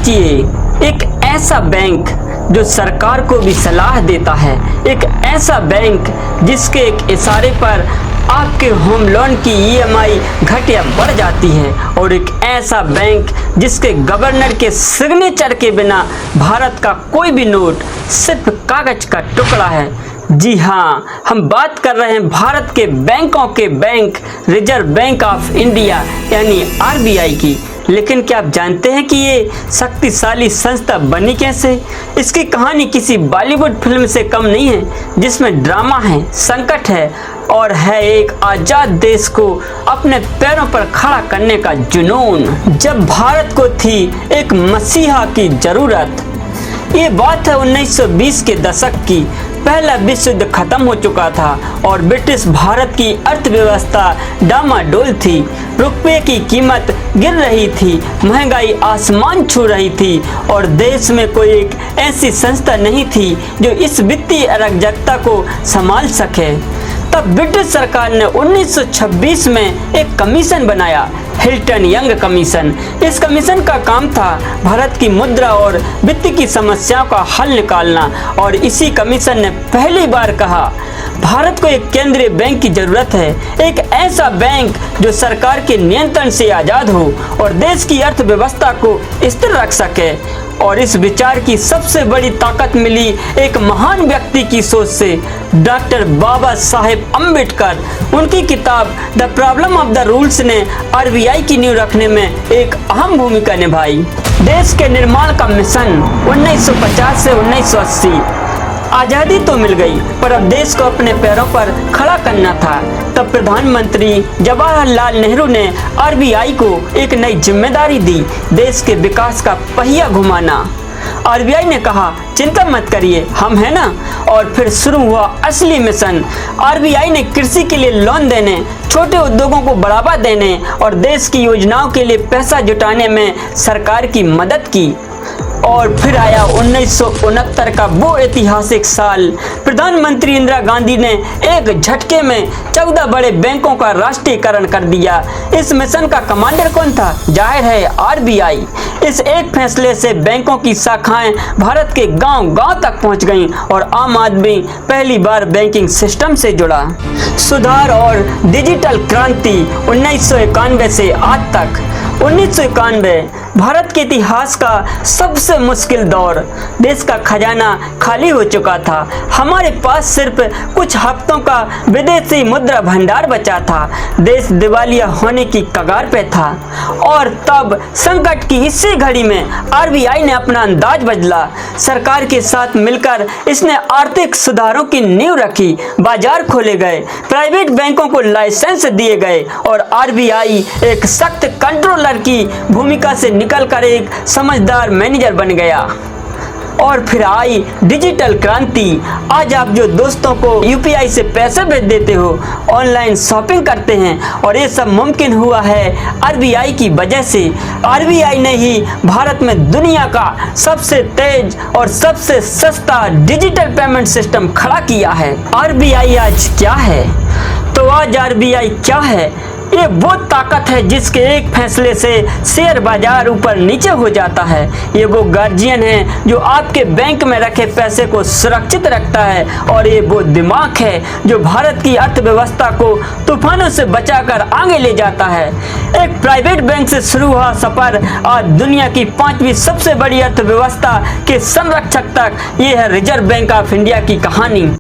सोचिए, एक ऐसा बैंक जो सरकार को भी सलाह देता है, एक ऐसा बैंक जिसके एक इशारे पर आपके होम लोन की ईएमआई घट या बढ़ जाती है, और एक ऐसा बैंक जिसके गवर्नर के सिग्नेचर के बिना भारत का कोई भी नोट सिर्फ कागज का टुकड़ा है। जी हाँ, हम बात कर रहे हैं भारत के बैंकों के bank reserve bank of India यानी आरबीआई की। लेकिन क्या आप जानते हैं कि ये शक्तिशाली संस्था बनी कैसे? इसकी कहानी किसी बॉलीवुड फिल्म से कम नहीं है, जिसमें ड्रामा है, संकट है और है एक आज़ाद देश को अपने पैरों पर खड़ा करने का जुनून। जब भारत को थी एक मसीहा की ज़रूरत, ये बात है 1920 के दशक की। पहला विश्व युद्ध खत्म हो चुका था और ब्रिटिश भारत की अर्थव्यवस्था डामाडोल थी। रुपये की कीमत गिर रही थी, महंगाई आसमान छू रही थी और देश में कोई एक ऐसी संस्था नहीं थी जो इस वित्तीय अराजकता को संभाल सके। तब ब्रिटिश सरकार ने 1926 में एक कमीशन बनाया, हिल्टन यंग कमीशन। इस कमीशन का काम था भारत की मुद्रा और वित्त की समस्याओं का हल निकालना, और इसी कमीशन ने पहली बार कहा भारत को एक केंद्रीय बैंक की जरूरत है, एक ऐसा बैंक जो सरकार के नियंत्रण से आज़ाद हो और देश की अर्थव्यवस्था को स्थिर रख सके। और इस विचार की सबसे बड़ी ताकत मिली एक महान व्यक्ति की सोच से, डॉक्टर बाबा साहेब अम्बेडकर। उनकी किताब the problem of the rules ने आरबीआई की नींव रखने में एक अहम भूमिका निभाई। देश के निर्माण का मिशन 1950 से 1980। आज़ादी तो मिल गई, पर अब देश को अपने पैरों पर खड़ा करना था। तब प्रधानमंत्री जवाहरलाल नेहरू ने आरबीआई को एक नई जिम्मेदारी दी, देश के विकास का पहिया घुमाना। आरबीआई ने कहा चिंता मत करिए, हम हैं ना। और फिर शुरू हुआ असली मिशन। आरबीआई ने कृषि के लिए लोन देने, छोटे उद्योगों को बढ़ावा देने और देश की योजनाओं के लिए पैसा जुटाने में सरकार की मदद की। और फिर आया 1969 का वो ऐतिहासिक साल। प्रधानमंत्री इंदिरा गांधी ने एक झटके में 14 बड़े बैंकों का राष्ट्रीयकरण कर दिया। इस मिशन का कमांडर कौन था? जाहिर है आरबीआई। इस एक फैसले से बैंकों की शाखाएं भारत के गांव-गांव तक पहुंच गईं और आम आदमी पहली बार बैंकिंग सिस्टम से जुड़ा। सुधार और डिजिटल क्रांति 1991 से आज तक। 1991 भारत के इतिहास का सबसे मुश्किल दौर। देश का खजाना खाली हो चुका था, हमारे पास सिर्फ कुछ हफ्तों का विदेशी मुद्रा भंडार बचा था, देश दिवालिया होने की कगार पे था। और तब संकट की इसी घड़ी में आरबीआई ने अपना अंदाज बदला। सरकार के साथ मिलकर इसने आर्थिक सुधारों की नींव रखी, बाजार खोले गए, प्राइवेट बैंकों को लाइसेंस दिए गए और आरबीआई एक सख्त कंट्रोलर की भूमिका से निकलकर एक समझदार मैनेजर बन गया। और फिर आई डिजिटल क्रांति। आज आप जो दोस्तों को यूपीआई से पैसे भेज देते हो, ऑनलाइन शॉपिंग करते हैं, और ये सब मुमकिन हुआ है आरबीआई की वजह से। आरबीआई ने ही भारत में दुनिया का सबसे तेज और सबसे सस्ता डिजिटल पेमेंट सिस्टम खड़ा किया है। आरबीआई आज क्या है? तो आज आरबीआई क्या है? ये वो ताकत है जिसके एक फैसले से शेयर बाजार ऊपर नीचे हो जाता है। ये वो गार्जियन है जो आपके बैंक में रखे पैसे को सुरक्षित रखता है, और ये वो दिमाग है जो भारत की अर्थव्यवस्था को तूफानों से बचाकर आगे ले जाता है। एक प्राइवेट बैंक से शुरू हुआ सफर आज दुनिया की 5वीं सबसे बड़ी अर्थव्यवस्था के संरक्षक तक, ये है रिजर्व बैंक ऑफ इंडिया की कहानी।